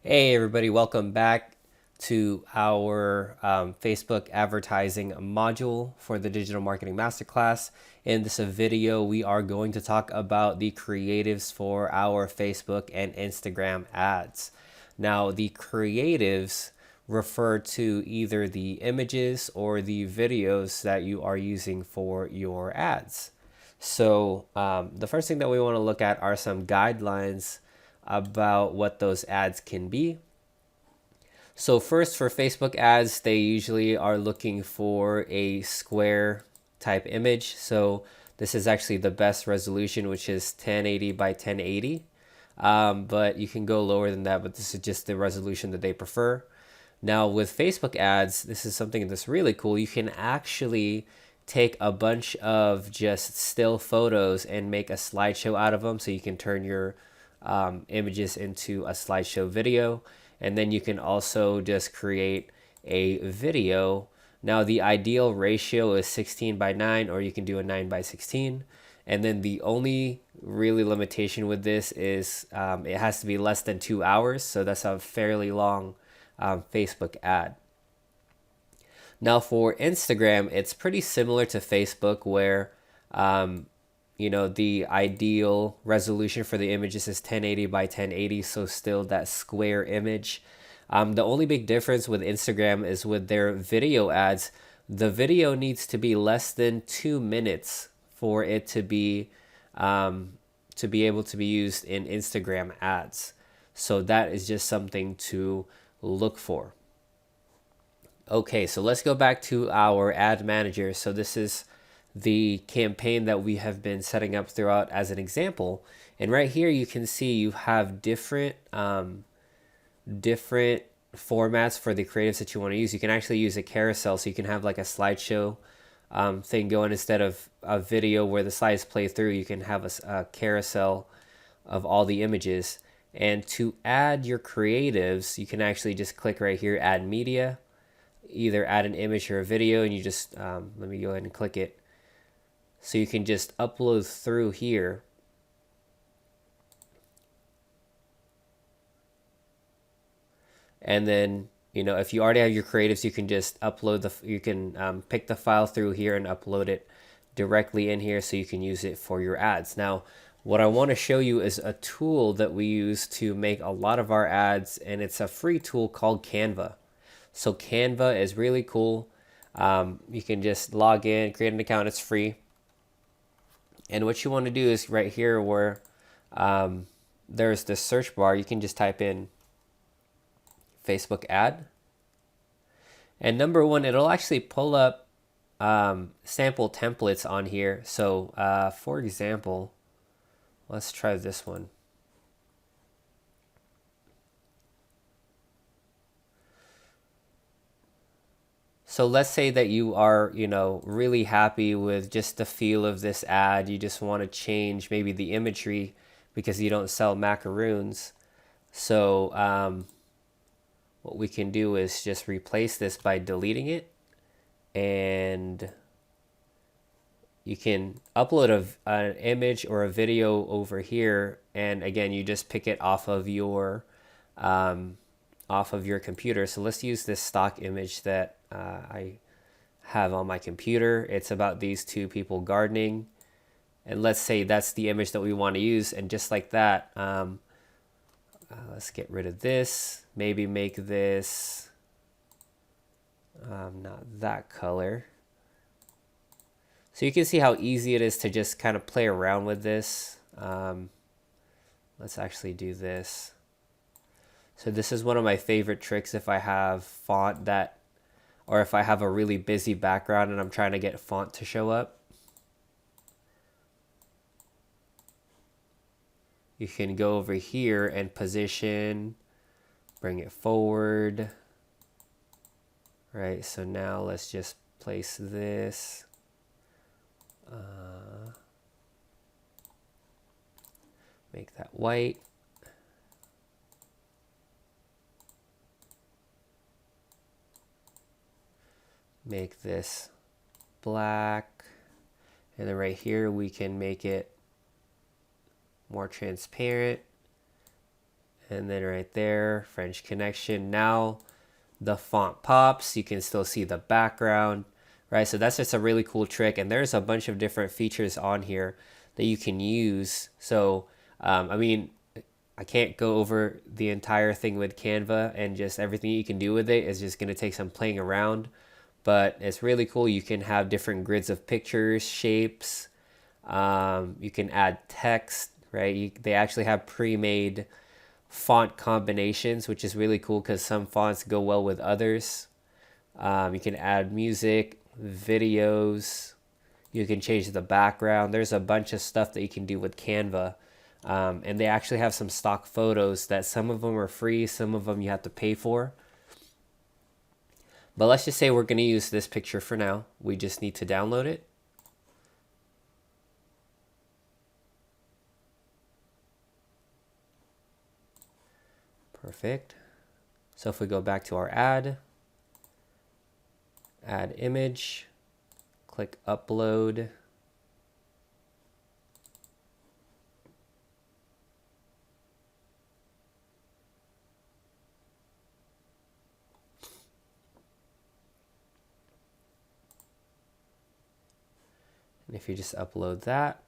Hey everybody, welcome back to our Facebook advertising module for the Digital Marketing Masterclass. In this video, we are going to talk about the creatives for our Facebook and Instagram ads. Now, the creatives refer to either the images or the videos that you are using for your ads. So the first thing that we want to look at are some guidelines about what those ads can be. So first, for Facebook ads, they usually are looking for a square type image. So this is actually the best resolution, which is 1080 by 1080. But you can go lower than that, but this is just the resolution that they prefer. Now with Facebook ads, this is something that's really cool. You can actually take a bunch of just still photos and make a slideshow out of them. So you can turn your images into a slideshow video. And then you can also just create a video. Now the ideal ratio is 16 by 9, or you can do a 9 by 16. And then the only really limitation with this is it has to be less than 2 hours. So that's a fairly long Facebook ad. Now for Instagram, it's pretty similar to Facebook where the ideal resolution for the images is 1080 by 1080, so still that square image. The only big difference with Instagram is with their video ads, the video needs to be less than 2 minutes for it to be able to be used in Instagram ads. So that is just something to look for. Okay, so let's go back to our ad manager. So this is the campaign that we have been setting up throughout as an example. And right here you can see you have different formats for the creatives that you want to use. You can actually use a carousel, so you can have like a slideshow thing going instead of a video where the slides play through. You can have a carousel of all the images. And to add your creatives, you can actually just click right here, add media, either add an image or a video, and you just let me go ahead and click it. So you can just upload through here. And then, if you already have your creatives, you can just you can pick the file through here and upload it directly in here so you can use it for your ads. Now, what I want to show you is a tool that we use to make a lot of our ads, and it's a free tool called Canva. So Canva is really cool. You can just log in, create an account, it's free. And what you want to do is right here where there's this search bar, you can just type in Facebook ad. And number one, it'll actually pull up sample templates on here. So for example, let's try this one. So let's say that you are, really happy with just the feel of this ad. You just want to change maybe the imagery because you don't sell macaroons. So what we can do is just replace this by deleting it. And you can upload an image or a video over here. And again, you just pick it off of your computer. So let's use this stock image that I have on my computer. It's about these two people gardening, and let's say that's the image that we want to use. And just like that, let's get rid of this, maybe make this not that color. So you can see how easy it is to just kind of play around with this. Let's actually do this. So this is one of my favorite tricks if I have font or if I have a really busy background and I'm trying to get font to show up. You can go over here and position, bring it forward. Right, so now let's just place this. Make that white. Make this black, and then right here we can make it more transparent, And then right there, French Connection. Now the font pops. You can still see the background, right? So that's just a really cool trick. And there's a bunch of different features on here that you can use. So, I mean, I can't go over the entire thing with Canva, and just everything you can do with it is just going to take some playing around. But it's really cool. You can have different grids of pictures, shapes. You can add text, right? They actually have pre-made font combinations, which is really cool because some fonts go well with others. You can add music, videos. You can change the background. There's a bunch of stuff that you can do with Canva. And they actually have some stock photos that some of them are free, some of them you have to pay for. But let's just say we're going to use this picture for now. We just need to download it. Perfect. So if we go back to our add image, click upload. And if you just upload that,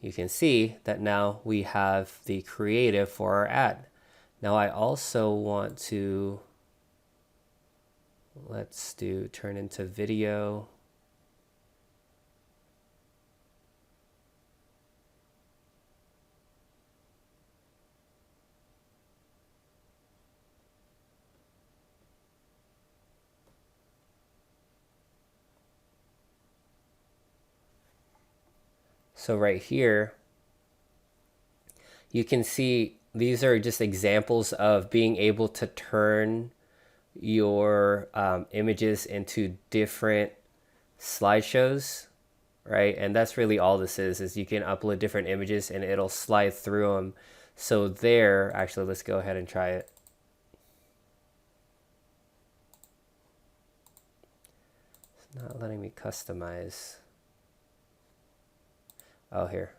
you can see that now we have the creative for our ad. Now I also want to, let's do turn into video. So right here, you can see these are just examples of being able to turn your images into different slideshows, right? And that's really all this is you can upload different images and it'll slide through them. So there, actually, let's go ahead and try it. It's not letting me customize. Oh, here.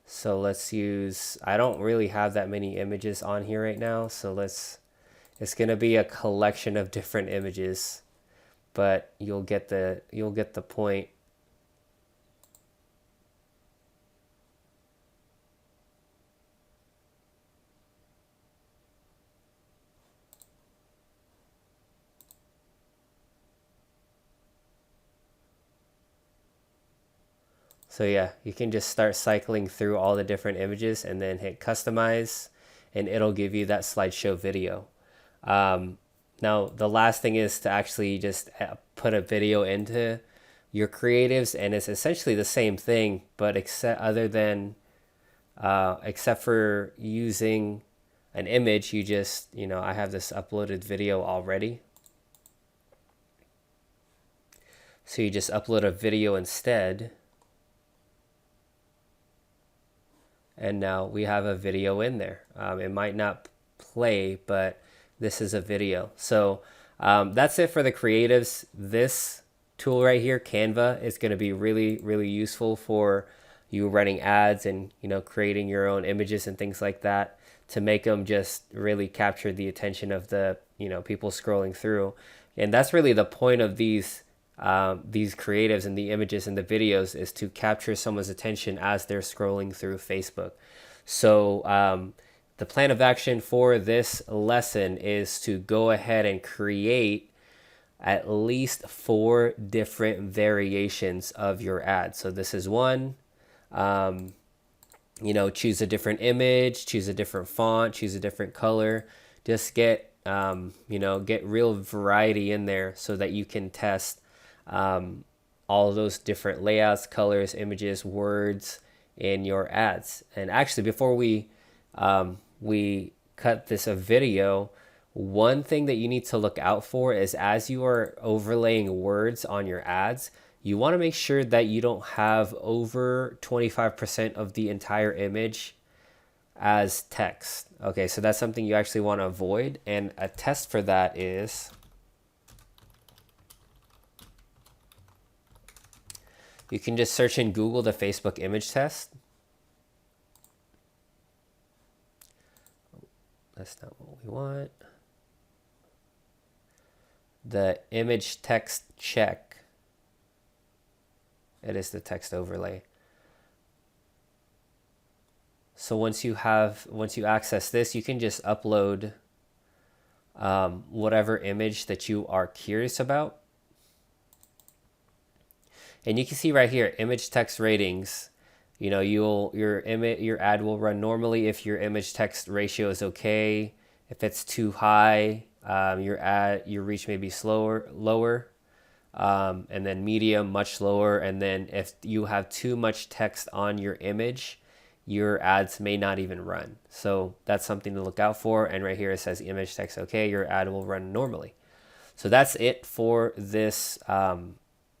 So let's use, I don't really have that many images on here right now. So it's going to be a collection of different images, but you'll get the point. So yeah, you can just start cycling through all the different images and then hit customize, and it'll give you that slideshow video. Now, the last thing is to actually just put a video into your creatives, and it's essentially the same thing, but except for using an image, you just, I have this uploaded video already. So you just upload a video instead. And now we have a video in there. It might not play, but this is a video. So that's it for the creatives. This tool right here, Canva, is going to be really, really useful for you running ads and creating your own images and things like that to make them just really capture the attention of the people scrolling through. And that's really the point of these creatives and the images and the videos, is to capture someone's attention as they're scrolling through Facebook. So the plan of action for this lesson is to go ahead and create at least 4 different variations of your ad. So this is one. Choose a different image, choose a different font, choose a different color. Just get real variety in there so that you can test all of those different layouts, colors, images, words in your ads. And actually, before we cut this a video, one thing that you need to look out for is, as you are overlaying words on your ads, you want to make sure that you don't have over 25% of the entire image as text. Okay, so that's something you actually want to avoid. And a test for that is, you can just search in Google the Facebook image test. That's not what we want. The image text check. It is the text overlay. So once you access this, you can just upload whatever image that you are curious about. And you can see right here, image text ratings. You know, your ad will run normally if your image text ratio is okay. If it's too high, your reach may be lower. And then medium, much lower. And then if you have too much text on your image, your ads may not even run. So that's something to look out for. And right here it says image text okay, your ad will run normally. So that's it for this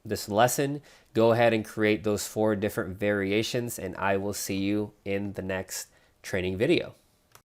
this lesson. Go ahead and create those 4 different variations, and I will see you in the next training video.